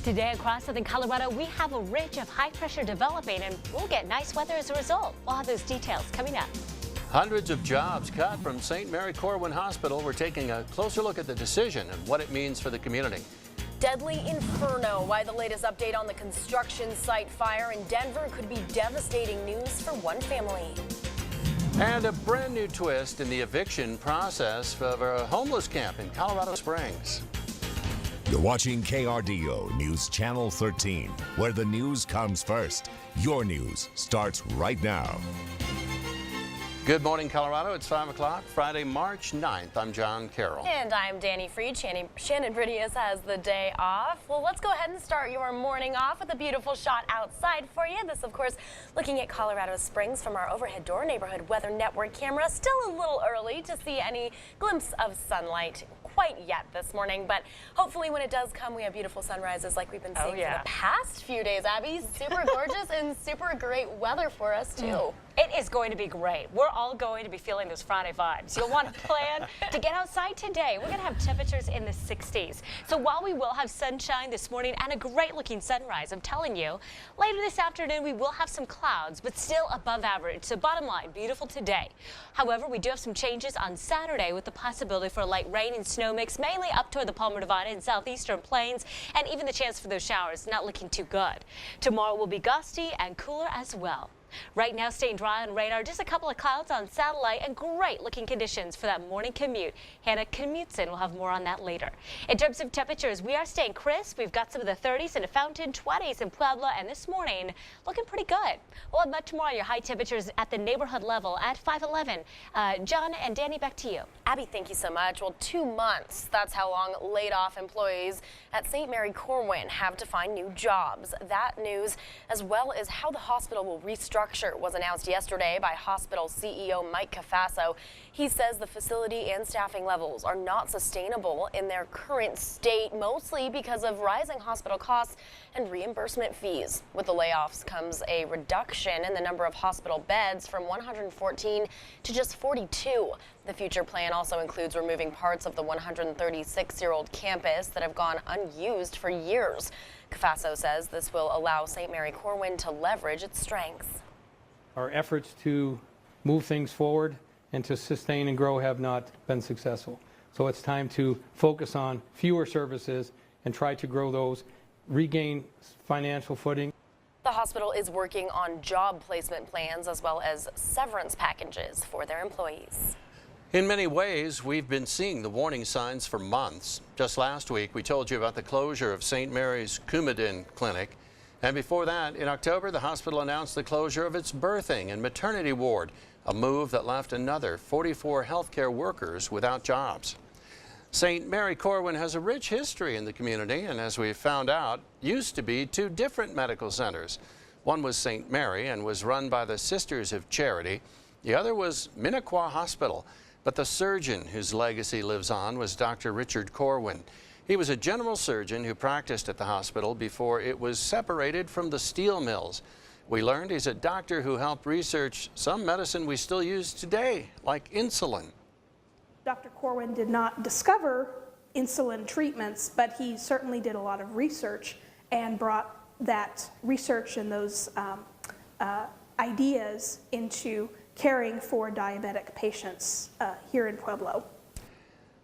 Today across southern Colorado, we have a ridge of high pressure developing and we'll get nice weather as a result. We'll have those details coming up. Hundreds of jobs cut from St. Mary-Corwin Hospital. We're taking a closer look at the decision and what it means for the community. Deadly inferno, why the latest update on the construction site fire in Denver could be devastating news for one family. And a brand new twist in the eviction process of a homeless camp in Colorado Springs. You're watching KRDO News Channel 13, where the news comes first. Your news starts right now. Good morning, Colorado. It's 5 o'clock, Friday, March 9th. I'm John Carroll. And I'm Danny Freed. Shannon Bridius has the day off. Well, let's go ahead and start your morning off with a beautiful shot outside for you. This, of course, looking at Colorado Springs from our overhead door neighborhood weather network camera. Still a little early to see any glimpse of sunlight quite yet this morning, but hopefully when it does come, we have beautiful sunrises like we've been seeing for the past few days, Abby. Super gorgeous and super great weather for us, too. It is going to be great. We're all going to be feeling those Friday vibes. You'll want to plan to get outside today. We're going to have temperatures in the 60s. So while we will have sunshine this morning and a great looking sunrise, I'm telling you, later this afternoon we will have some clouds, but still above average. So bottom line, beautiful today. However, we do have some changes on Saturday with the possibility for a light rain and snow mix, mainly up toward the Palmer Divide and southeastern plains, and even the chance for those showers not looking too good. Tomorrow will be gusty and cooler as well. Right now, staying dry on radar, just a couple of clouds on satellite and great looking conditions for that morning commute. Hannah commutes in. We'll have more on that later. In terms of temperatures, we are staying crisp. We've got some of the 30s and a fountain 20s in Pueblo, and this morning looking pretty good. We'll have much more on your high temperatures at the neighborhood level at 511. John and Danny, back to you. Abby, thank you so much. Well, 2 months, that's how long laid off employees at St. Mary-Corwin have to find new jobs. That news, as well as how the hospital will restructure, was announced yesterday by hospital CEO Mike Cafasso. He says the facility and staffing levels are not sustainable in their current state, mostly because of rising hospital costs and reimbursement fees. With the layoffs comes a reduction in the number of hospital beds from 114 to just 42. The future plan also includes removing parts of the 136-year-old campus that have gone unused for years. Cafasso says this will allow St. Mary-Corwin to leverage its strengths. Our efforts to move things forward and to sustain and grow have not been successful. So it's time to focus on fewer services and try to grow those, regain financial footing. The hospital is working on job placement plans as well as severance packages for their employees. In many ways, we've been seeing the warning signs for months. Just last week, we told you about the closure of St. Mary's Coumadin Clinic. And before that, in October, the hospital announced the closure of its birthing and maternity ward, a move that left another 44 healthcare workers without jobs. St. Mary-Corwin has a rich history in the community, and as we found out, used to be 2 different medical centers. One was St. Mary and was run by the Sisters of Charity. The other was Mary-Corwin Hospital, but the surgeon whose legacy lives on was Dr. Richard Corwin. He was a general surgeon who practiced at the hospital before it was separated from the steel mills. We learned he's a doctor who helped research some medicine we still use today, like insulin. Dr. Corwin did not discover insulin treatments, but he certainly did a lot of research and brought that research and those ideas into caring for diabetic patients here in Pueblo.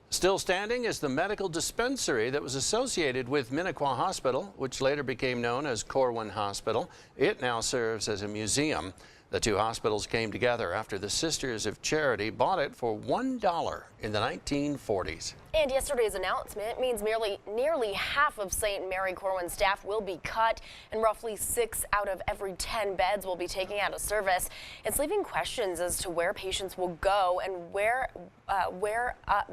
Still standing is the medical dispensary that was associated with Mary-Corwin Hospital, which later became known as Corwin Hospital. It now serves as a museum. The 2 hospitals came together after the Sisters of Charity bought it for $1 in the 1940s. And yesterday's announcement means nearly half of St. Mary-Corwin staff will be cut, and roughly 6 out of every 10 beds will be taken out of service. It's leaving questions as to where patients will go and where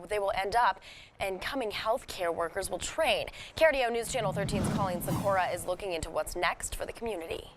they will end up, and coming healthcare workers will train. KRDO News Channel 13's Colleen Sikora is looking into what's next for the community.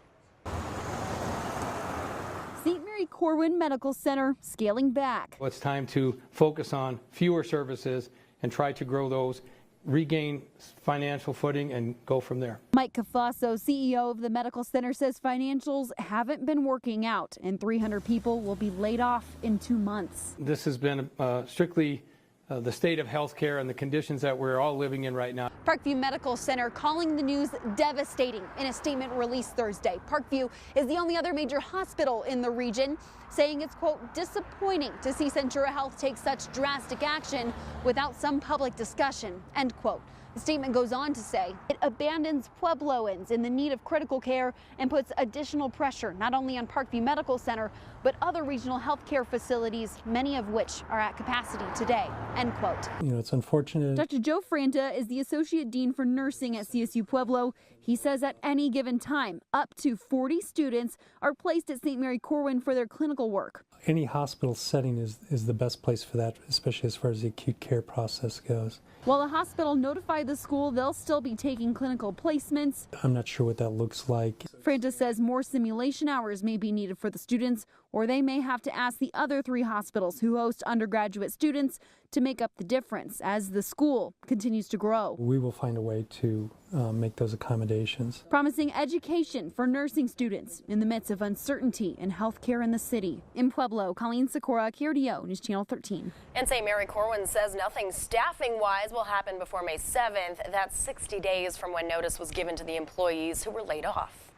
St. Mary-Corwin Medical Center scaling back. It's time to focus on fewer services and try to grow those, regain financial footing, and go from there. Mike Cafasso, CEO of the medical center, says financials haven't been working out and 300 people will be laid off in 2 months. This has been strictly the state of healthcare and the conditions that we're all living in right now. Parkview Medical Center calling the news devastating in a statement released Thursday. Parkview is the only other major hospital in the region, saying it's, quote, disappointing to see Centura Health take such drastic action without some public discussion, end quote. The statement goes on to say it abandons Puebloans in the need of critical care and puts additional pressure not only on Parkview Medical Center, but other regional health care facilities, many of which are at capacity today, end quote. You know, it's unfortunate. Dr. Joe Franta is the Associate Dean for Nursing at CSU Pueblo. He says at any given time, up to 40 students are placed at St. Mary-Corwin for their clinical work. Any hospital setting is the best place for that, especially as far as the acute care process goes. While the hospital notified the school they'll still be taking clinical placements, I'm not sure what that looks like. Franta says more simulation hours may be needed for the students, or they may have to ask the other 3 hospitals who host undergraduate students to make up the difference as the school continues to grow. We will find a way to make those accommodations. Promising education for nursing students in the midst of uncertainty in healthcare in the city. In Pueblo, Colleen Sikora, KRDO, News Channel 13. And St. Mary-Corwin says nothing staffing-wise will happen before May 7th. That's 60 days from when notice was given to the employees who were laid off.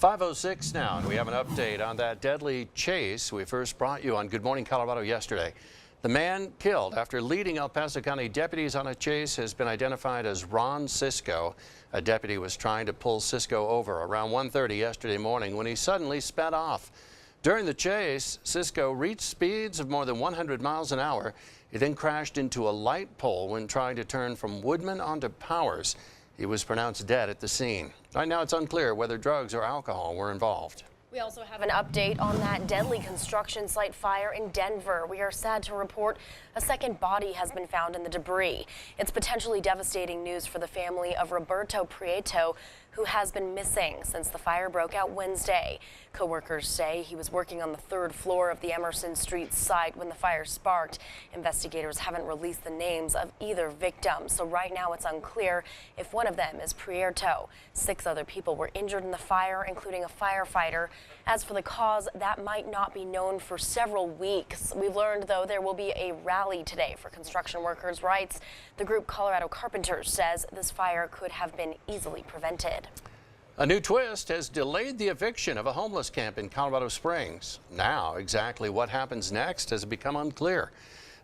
5:06 now, and we have an update on that deadly chase we first brought you on Good Morning Colorado yesterday. The man killed after leading El Paso County deputies on a chase has been identified as Ron Cisco. A deputy was trying to pull Cisco over around 1:30 yesterday morning when he suddenly sped off. During the chase, Cisco reached speeds of more than 100 miles an hour. He then crashed into a light pole when trying to turn from Woodman onto Powers. He was pronounced dead at the scene. Right now, it's unclear whether drugs or alcohol were involved. We also have an update on that deadly construction site fire in Denver. We are sad to report a second body has been found in the debris. It's potentially devastating news for the family of Roberto Prieto, who has been missing since the fire broke out Wednesday. Co-workers say he was working on the 3rd floor of the Emerson Street site when the fire sparked. Investigators haven't released the names of either victim, so right now it's unclear if one of them is Prieto. 6 other people were injured in the fire, including a firefighter. As for the cause, that might not be known for several weeks. We've learned, though, there will be a rally today for construction workers' rights. The group Colorado Carpenters says this fire could have been easily prevented. A new twist has delayed the eviction of a homeless camp in Colorado Springs. Now, exactly what happens next has become unclear.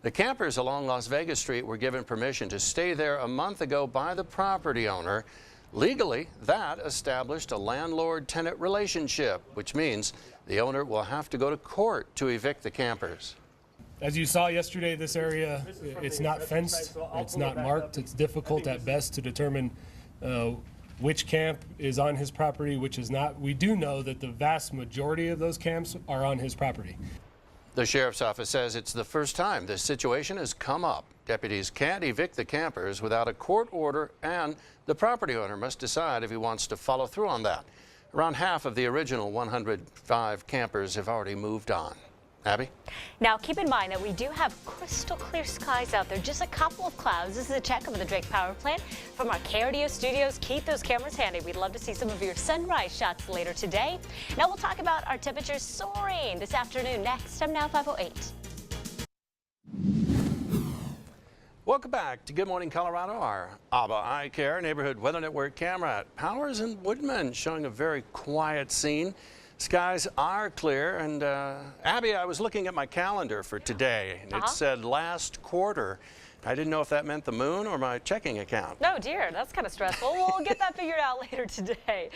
The campers along Las Vegas Street were given permission to stay there a month ago by the property owner. Legally, that established a landlord-tenant relationship, which means the owner will have to go to court to evict the campers. As you saw yesterday, this area, it's not fenced, it's not marked. It's difficult at best to determine which camp is on his property, which is not. We do know that the vast majority of those camps are on his property. The sheriff's office says it's the first time this situation has come up. Deputies can't evict the campers without a court order, and the property owner must decide if he wants to follow through on that. Around half of the original 105 campers have already moved on. Abby? Now, keep in mind that we do have crystal clear skies out there, just a couple of clouds. This is a check of the Drake Power Plant from our KRDO studios. Keep those cameras handy. We'd love to see some of your sunrise shots later today. Now, we'll talk about our temperatures soaring this afternoon. Next, I'm now 5:08. Welcome back to Good Morning Colorado. Our ABBA Eye Care Neighborhood Weather Network camera at Powers and Woodman showing a very quiet scene. Skies are clear, and Abby, I was looking at my calendar for today, and it said last quarter. I didn't know if that meant the moon or my checking account. Oh dear, that's kind of stressful. We'll get that figured out later today.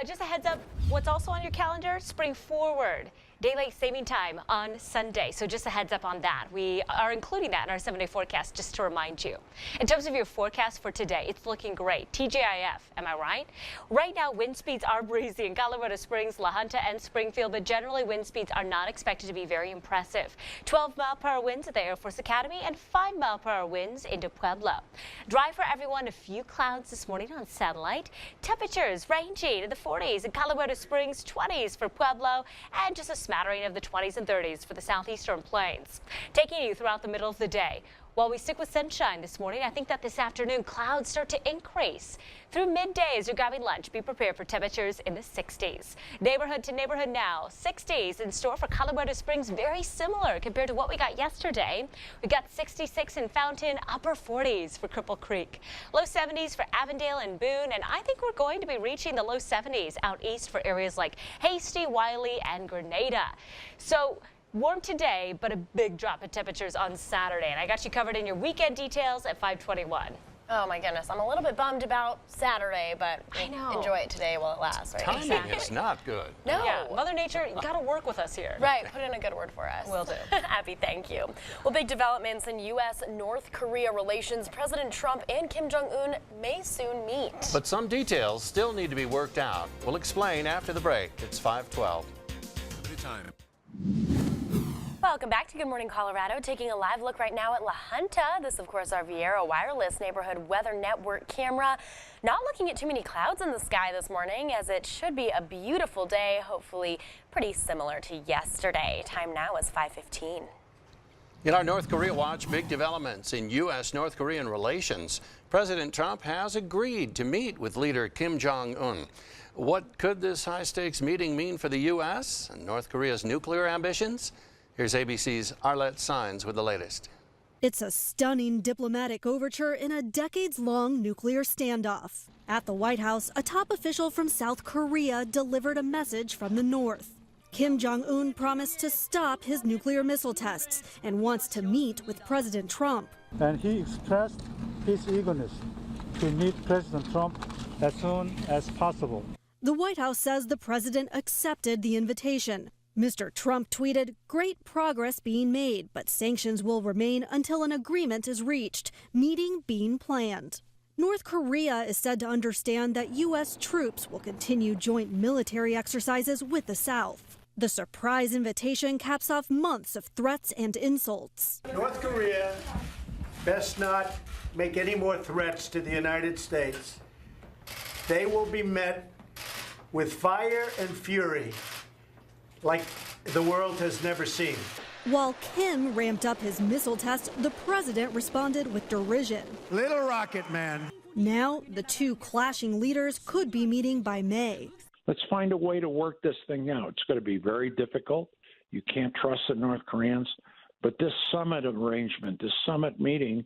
Just a heads up, what's also on your calendar? Spring forward. Daylight saving time on Sunday. So just a heads up on that. We are including that in our 7-day forecast just to remind you. In terms of your forecast for today, it's looking great. TGIF, am I right? Right now, wind speeds are breezy in Colorado Springs, La Junta, and Springfield, but generally wind speeds are not expected to be very impressive. 12-mile-per-hour winds at the Air Force Academy and 5-mile-per-hour winds into Pueblo. Dry for everyone, a few clouds this morning on satellite. Temperatures ranging in the 40s in Colorado Springs, 20s for Pueblo, and just a smattering of the 20s and 30s for the southeastern plains. Taking you throughout the middle of the day. While we stick with sunshine this morning, I think that this afternoon clouds start to increase. Through midday as you're grabbing lunch, be prepared for temperatures in the 60s. Neighborhood to neighborhood now, 60s in store for Colorado Springs, very similar compared to what we got yesterday. We got 66 in Fountain, upper 40s for Cripple Creek. Low 70s for Avondale and Boone, and I think we're going to be reaching the low 70s out east for areas like Hasty, Wiley, and Grenada. So warm today, but a big drop in temperatures on Saturday. And I got you covered in your weekend details at 5:21. Oh my goodness, I'm a little bit bummed about Saturday, but I know. enjoy it today while it lasts, right? Timing is not good. No. Yeah, Mother Nature, you got to work with us here. Right, put in a good word for us. Will do. Abby, thank you. Well, big developments in U.S.-North Korea relations. President Trump and Kim Jong-un may soon meet. But some details still need to be worked out. We'll explain after the break. It's 5:12. Welcome back to Good Morning Colorado. Taking a live look right now at La Junta. This, of course, our Viera Wireless Neighborhood Weather Network camera. Not looking at too many clouds in the sky this morning, as it should be a beautiful day, hopefully pretty similar to yesterday. Time now is 5:15. In our North Korea watch, big developments in U.S.-North Korean relations. President Trump has agreed to meet with leader Kim Jong-un. What could this high-stakes meeting mean for the U.S. and North Korea's nuclear ambitions? Here's ABC's Arlette Saenz with the latest. It's a stunning diplomatic overture in a decades-long nuclear standoff. At the White House, a top official from South Korea delivered a message from the North. Kim Jong-un promised to stop his nuclear missile tests and wants to meet with President Trump. And he expressed his eagerness to meet President Trump as soon as possible. The White House says the president accepted the invitation. Mr. Trump tweeted, "Great progress being made, but sanctions will remain until an agreement is reached, meeting being planned." North Korea is said to understand that U.S. troops will continue joint military exercises with the South. The surprise invitation caps off months of threats and insults. North Korea best not make any more threats to the United States. They will be met with fire and fury like the world has never seen. While Kim ramped up his missile test, the president responded with derision. Little rocket man. Now, the two clashing leaders could be meeting by May. Let's find a way to work this thing out. It's going to be very difficult. You can't trust the North Koreans. But this summit arrangement, this summit meeting,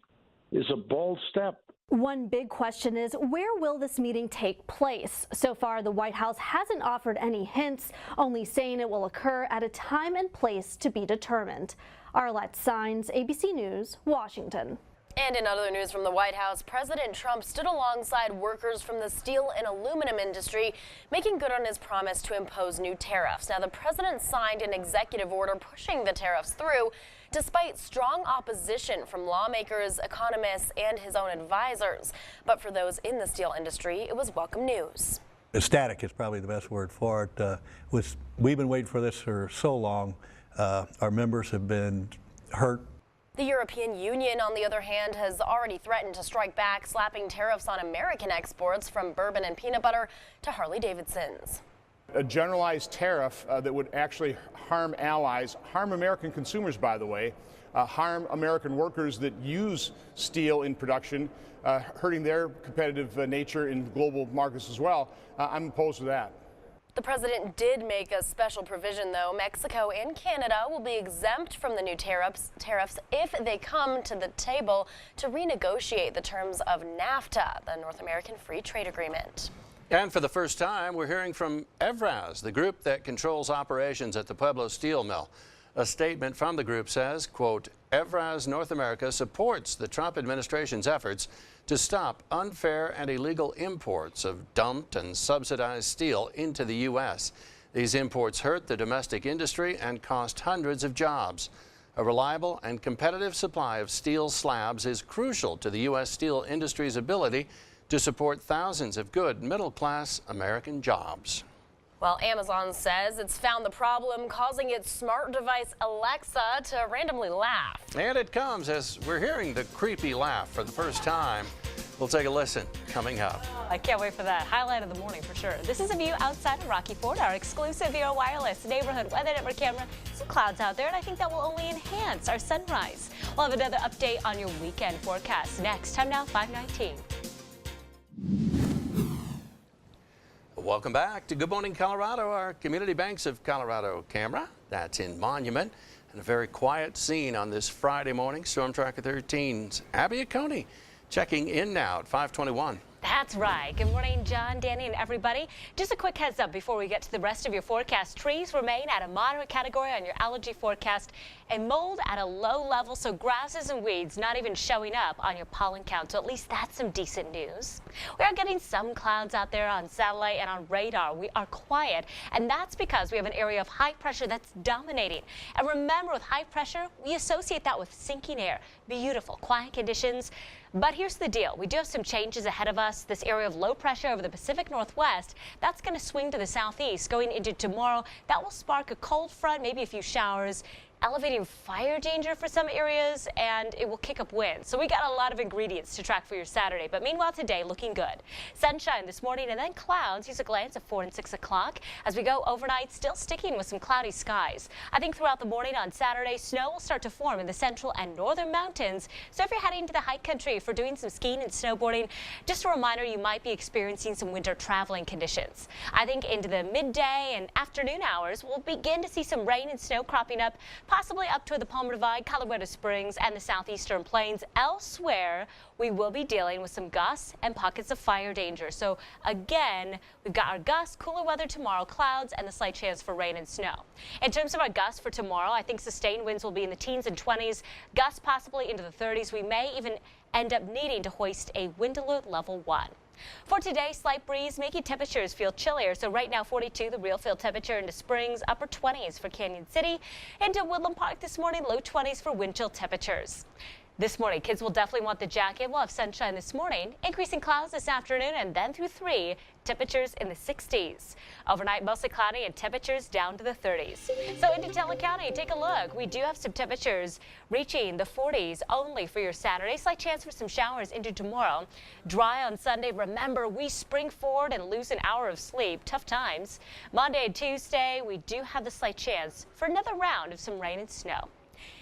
is a bold step. One big question is, where will this meeting take place? So far, the White House hasn't offered any hints, only saying it will occur at a time and place to be determined. Arlette Saenz, ABC News, Washington. And in other news from the White House, President Trump stood alongside workers from the steel and aluminum industry, making good on his promise to impose new tariffs. Now, the president signed an executive order pushing the tariffs through, despite strong opposition from lawmakers, economists, and his own advisors. But for those in the steel industry, it was welcome news. Ecstatic is probably the best word for it. We've been waiting for this for so long. Our members have been hurt. The European Union, on the other hand, has already threatened to strike back, slapping tariffs on American exports from bourbon and peanut butter to Harley-Davidsons. A generalized tariff that would actually harm allies, harm American consumers, by the way, harm American workers that use steel in production, hurting their competitive nature in global markets as well. I'm opposed to that. The president did make a special provision, though. Mexico and Canada will be exempt from the new tariffs if they come to the table to renegotiate the terms of NAFTA, the North American Free Trade Agreement. And for the first time, we're hearing from Evraz, the group that controls operations at the Pueblo steel mill. A statement from the group says, quote, Evraz North America supports the Trump administration's efforts to stop unfair and illegal imports of dumped and subsidized steel into the U.S. These imports hurt the domestic industry and cost hundreds of jobs. A reliable and competitive supply of steel slabs is crucial to the U.S. steel industry's ability to support thousands of good middle-class American jobs. Well, Amazon says it's found the problem, causing its smart device Alexa to randomly laugh. And it comes as we're hearing the creepy laugh for the first time. We'll take a listen coming up. I can't wait for that. Highlight of the morning for sure. This is a view outside of Rocky Ford, our exclusive Vero Wireless neighborhood weather network camera. Some clouds out there, and I think that will only enhance our sunrise. We'll have another update on your weekend forecast next. Time now, 5:19. Welcome back to Good Morning Colorado, our Community Banks of Colorado camera. That's in Monument. And a very quiet scene on this Friday morning. Storm Tracker 13's Abby Coney checking in now at 5:21. That's right. Good morning, John, Danny, and everybody. Just a quick heads up before we get to the rest of your forecast. Trees remain at a moderate category on your allergy forecast, and mold at a low level, so grasses and weeds not even showing up on your pollen count. So at least that's some decent news. We are getting some clouds out there on satellite and on radar. We are quiet, and that's because we have an area of high pressure that's dominating. And remember, with high pressure, we associate that with sinking air. Beautiful, quiet conditions. But here's the deal. We do have some changes ahead of us. This area of low pressure over the Pacific Northwest, that's going to swing to the southeast going into tomorrow. That will spark a cold front, maybe a few showers, elevating fire danger for some areas, and it will kick up winds. So we got a lot of ingredients to track for your Saturday. But meanwhile, today looking good. Sunshine this morning and then clouds. Here's a glance at 4 and 6 o'clock. As we go overnight, still sticking with some cloudy skies. I think throughout the morning on Saturday, snow will start to form in the central and northern mountains. So if you're heading to the hike country for doing some skiing and snowboarding, just a reminder you might be experiencing some winter traveling conditions. I think into the midday and afternoon hours, we'll begin to see some rain and snow cropping up, possibly up toward the Palmer Divide, Colorado Springs, and the southeastern plains. Elsewhere, we will be dealing with some gusts and pockets of fire danger. So again, we've got our gusts, cooler weather tomorrow, clouds, and the slight chance for rain and snow. In terms of our gusts for tomorrow, I think sustained winds will be in the teens and 20s, gusts possibly into the 30s. We may even end up needing to hoist a wind alert level 1. For today, slight breeze making temperatures feel chillier. So right now 42, the real field temperature into Springs, upper 20s for Canyon City. Into Woodland Park this morning, low 20s for wind chill temperatures. This morning, kids will definitely want the jacket. We'll have sunshine this morning, increasing clouds this afternoon, and then through 3, temperatures in the 60s. Overnight, mostly cloudy and temperatures down to the 30s. So into Teller County, take a look. We do have some temperatures reaching the 40s only for your Saturday. Slight chance for some showers into tomorrow. Dry on Sunday. Remember, we spring forward and lose an hour of sleep. Tough times. Monday and Tuesday, we do have the slight chance for another round of some rain and snow.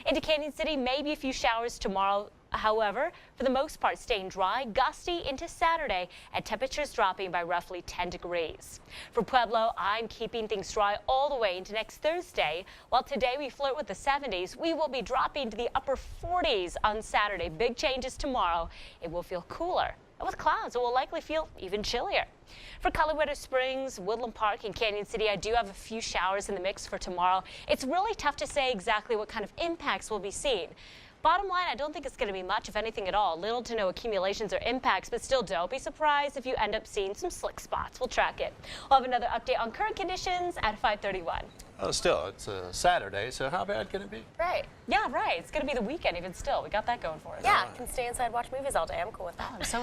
Into Canyon City, maybe a few showers tomorrow. However, for the most part, staying dry, gusty into Saturday, and temperatures dropping by roughly 10 degrees. For Pueblo, I'm keeping things dry all the way into next Thursday. While today we flirt with the 70s, we will be dropping to the upper 40s on Saturday. Big changes tomorrow. It will feel cooler. And with clouds, it will likely feel even chillier. For Colorado Springs, Woodland Park, and Canyon City, I do have a few showers in the mix for tomorrow. It's really tough to say exactly what kind of impacts we'll be seeing. Bottom line, I don't think it's going to be much, if anything at all. Little to no accumulations or impacts, but still don't be surprised if you end up seeing some slick spots. We'll track it. We'll have another update on current conditions at 5:31. Oh, still, it's a Saturday, so how bad can it be? Right. Yeah, right. It's going to be the weekend even still. We got that going for us. Yeah, I can stay inside, watch movies all day. I'm cool with that. I'm so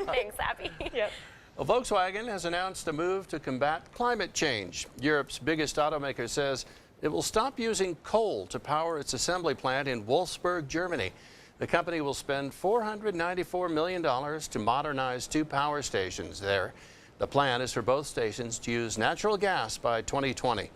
Thanks, Abby. Yep. Well, Volkswagen has announced a move to combat climate change. Europe's biggest automaker says it will stop using coal to power its assembly plant in Wolfsburg, Germany. The company will spend $494 million to modernize 2 power stations there. The plan is for both stations to use natural gas by 2020.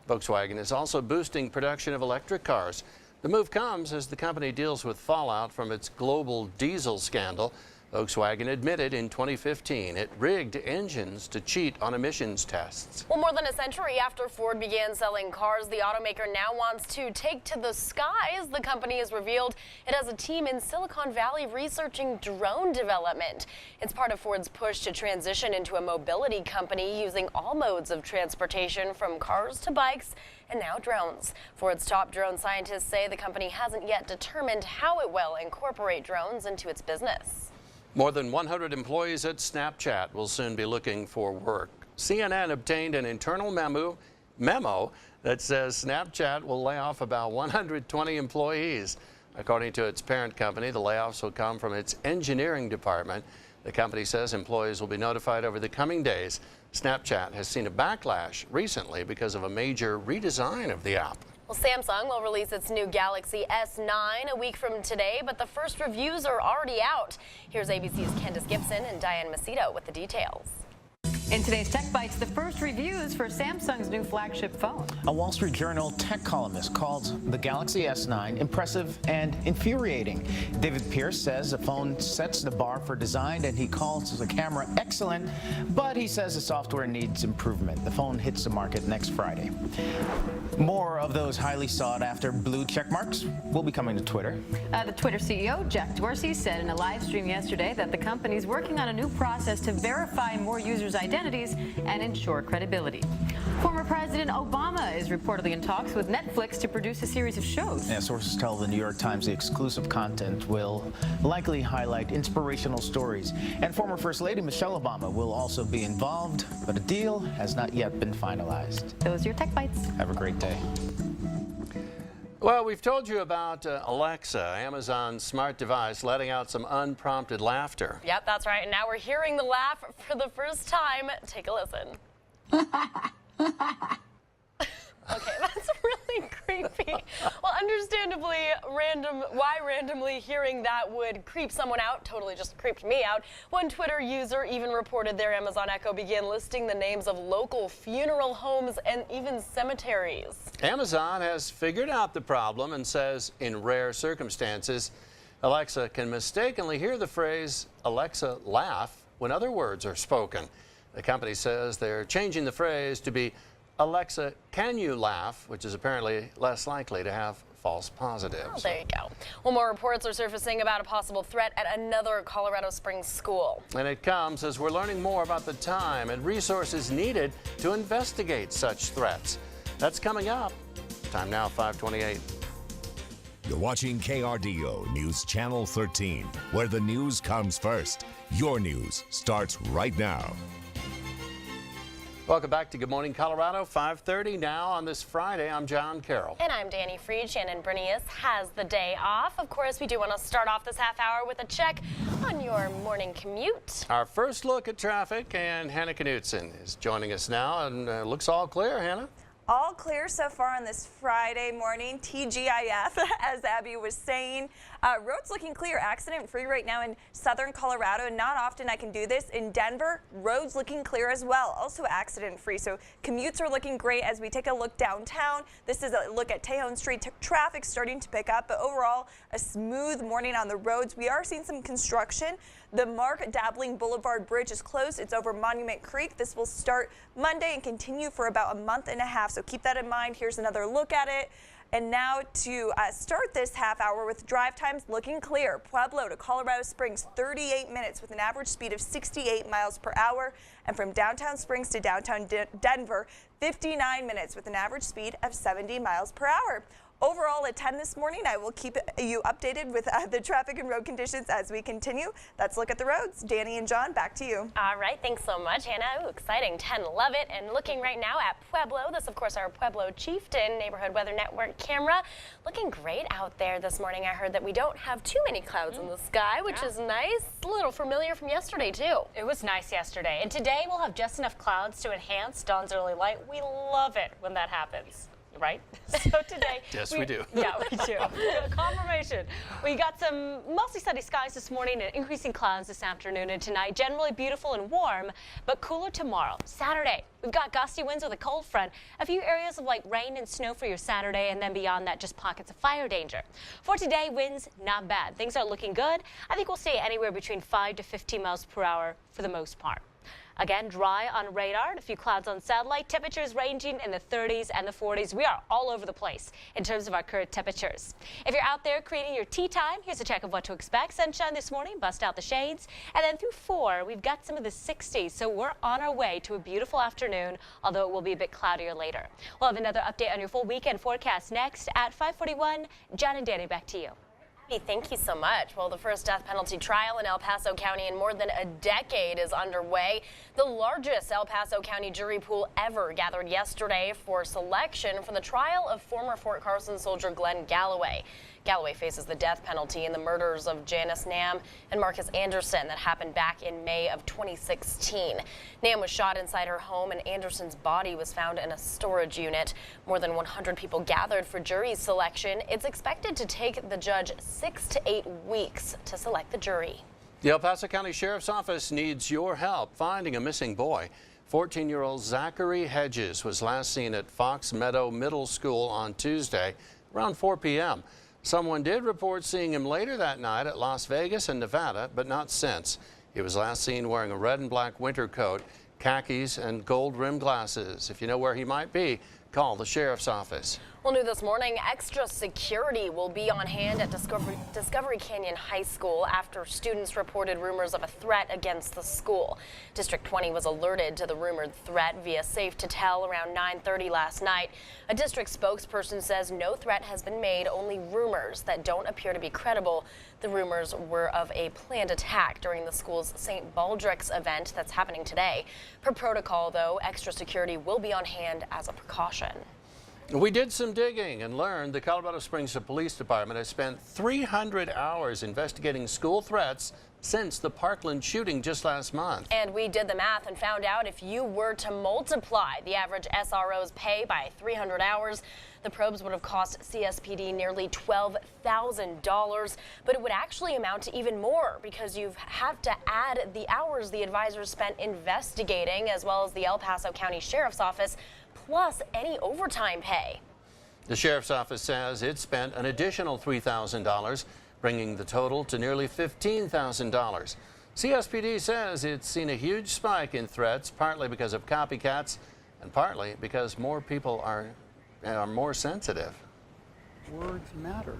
Volkswagen is also boosting production of electric cars. The move comes as the company deals with fallout from its global diesel scandal. Volkswagen admitted in 2015 it rigged engines to cheat on emissions tests. Well, more than a century after Ford began selling cars, the automaker now wants to take to the skies. The company has revealed it has a team in Silicon Valley researching drone development. It's part of Ford's push to transition into a mobility company using all modes of transportation, from cars to bikes and now drones. Ford's top drone scientists say the company hasn't yet determined how it will incorporate drones into its business. More than 100 employees at Snapchat will soon be looking for work. CNN obtained an internal memo that says Snapchat will lay off about 120 employees. According to its parent company, the layoffs will come from its engineering department. The company says employees will be notified over the coming days. Snapchat has seen a backlash recently because of a major redesign of the app. Well, Samsung will release its new Galaxy S9 a week from today, but the first reviews are already out. Here's ABC's Candace Gibson and Diane Macedo with the details. In today's Tech Bites, the first reviews for Samsung's new flagship phone. A Wall Street Journal tech columnist called the Galaxy S9 impressive and infuriating. David Pierce says the phone sets the bar for design, and he calls the camera excellent, but he says the software needs improvement. The phone hits the market next Friday. More of those highly sought-after blue check marks will be coming to Twitter. The Twitter CEO, Jack Dorsey, said in a live stream yesterday that the company is working on a new process to verify more users' identities and ensure credibility. Former President Obama is reportedly in talks with Netflix to produce a series of shows. Yeah, sources tell the New York Times the exclusive content will likely highlight inspirational stories. And former First Lady Michelle Obama will also be involved, but a deal has not yet been finalized. Those are your Tech Bites. Have a great day. Well, we've told you about Alexa, Amazon's smart device, letting out some unprompted laughter. Yep, that's right. And now we're hearing the laugh for the first time. Take a listen. Okay, that's really creepy. Well, understandably, why randomly hearing that would creep someone out totally just creeped me out. One Twitter user even reported their Amazon Echo began listing the names of local funeral homes and even cemeteries. Amazon has figured out the problem and says in rare circumstances, Alexa can mistakenly hear the phrase Alexa laugh when other words are spoken. The company says they're changing the phrase to be Alexa, can you laugh, which is apparently less likely to have false positives. Oh, there you go. Well, more reports are surfacing about a possible threat at another Colorado Springs school. And it comes as we're learning more about the time and resources needed to investigate such threats. That's coming up. Time now, 5:28. You're watching KRDO News Channel 13, where the news comes first. Your news starts right now. Welcome back to Good Morning Colorado, 5:30 now on this Friday. I'm John Carroll. And I'm Danny Freed. Shannon Brinius has the day off. Of course, we do want to start off this half hour with a check on your morning commute. Our first look at traffic, and Hannah Knutson is joining us now, and looks all clear, Hannah. All clear so far on this Friday morning, TGIF, as Abby was saying. Roads looking clear, accident-free right now in southern Colorado. Not often I can do this. In Denver, roads looking clear as well, also accident-free. So commutes are looking great as we take a look downtown. This is a look at Tejon Street. Traffic starting to pick up, but overall, a smooth morning on the roads. We are seeing some construction. The Mark Dabbling Boulevard Bridge is closed. It's over Monument Creek. This will start Monday and continue for about a month and a half. So keep that in mind. Here's another look at it. And now to start this half hour with drive times looking clear. Pueblo to Colorado Springs, 38 minutes with an average speed of 68 miles per hour. And from downtown Springs to downtown Denver, 59 minutes with an average speed of 70 miles per hour. Overall, at 10 this morning, I will keep you updated with the traffic and road conditions as we continue. That's Look at the Roads. Danny and John, back to you. All right, thanks so much, Hannah. Ooh, exciting, 10, love it. And looking right now at Pueblo, this, of course, our Pueblo Chieftain Neighborhood Weather Network camera. Looking great out there this morning. I heard that we don't have too many clouds in the sky, which is nice. A little familiar from yesterday, too. It was nice yesterday. And today we'll have just enough clouds to enhance dawn's early light. We love it when that happens. Right? So today... Yes, we do. Yeah, we do. Confirmation. We got some mostly sunny skies this morning and increasing clouds this afternoon and tonight. Generally beautiful and warm, but cooler tomorrow. Saturday, we've got gusty winds with a cold front. A few areas of light rain and snow for your Saturday, and then beyond that, just pockets of fire danger. For today, winds not bad. Things are looking good. I think we'll stay anywhere between 5 to 15 miles per hour for the most part. Again, dry on radar, and a few clouds on satellite. Temperatures ranging in the 30s and the 40s. We are all over the place in terms of our current temperatures. If you're out there creating your tea time, here's a check of what to expect. Sunshine this morning, bust out the shades. And then through 4, we've got some of the 60s. So we're on our way to a beautiful afternoon, although it will be a bit cloudier later. We'll have another update on your full weekend forecast next at 5:41. John and Danny, back to you. Thank you so much. Well, the first death penalty trial in El Paso County in more than a decade is underway. The largest El Paso County jury pool ever gathered yesterday for selection for the trial of former Fort Carson soldier Glenn Galloway. Galloway faces the death penalty in the murders of Janice Nam and Marcus Anderson that happened back in May of 2016. Nam was shot inside her home and Anderson's body was found in a storage unit. More than 100 people gathered for jury selection. It's expected to take the judge 6 to 8 weeks to select the jury. The El Paso County Sheriff's Office needs your help finding a missing boy. 14-year-old Zachary Hedges was last seen at Fox Meadow Middle School on Tuesday around 4 p.m. Someone did report seeing him later that night at Las Vegas and Nevada, but not since. He was last seen wearing a red and black winter coat, khakis, and gold-rimmed glasses. If you know where he might be, call the Sheriff's Office. Well, new this morning, extra security will be on hand at Discovery Canyon High School after students reported rumors of a threat against the school. District 20 was alerted to the rumored threat via Safe to Tell around 9:30 last night. A district spokesperson says no threat has been made, only rumors that don't appear to be credible. The rumors were of a planned attack during the school's St. Baldrick's event that's happening today. Per protocol, though, extra security will be on hand as a precaution. We did some digging and learned the Colorado Springs Police Department has spent 300 hours investigating school threats since the Parkland shooting just last month. And we did the math and found out if you were to multiply the average SRO's pay by 300 hours, the probes would have cost CSPD nearly $12,000. But it would actually amount to even more because you have to add the hours the advisors spent investigating, as well as the El Paso County Sheriff's Office, plus any overtime pay. The Sheriff's Office says it spent an additional $3,000, bringing the total to nearly $15,000. CSPD says it's seen a huge spike in threats, partly because of copycats and partly because more people are more sensitive. Words matter.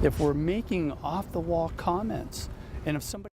If we're making off-the-wall comments, and if somebody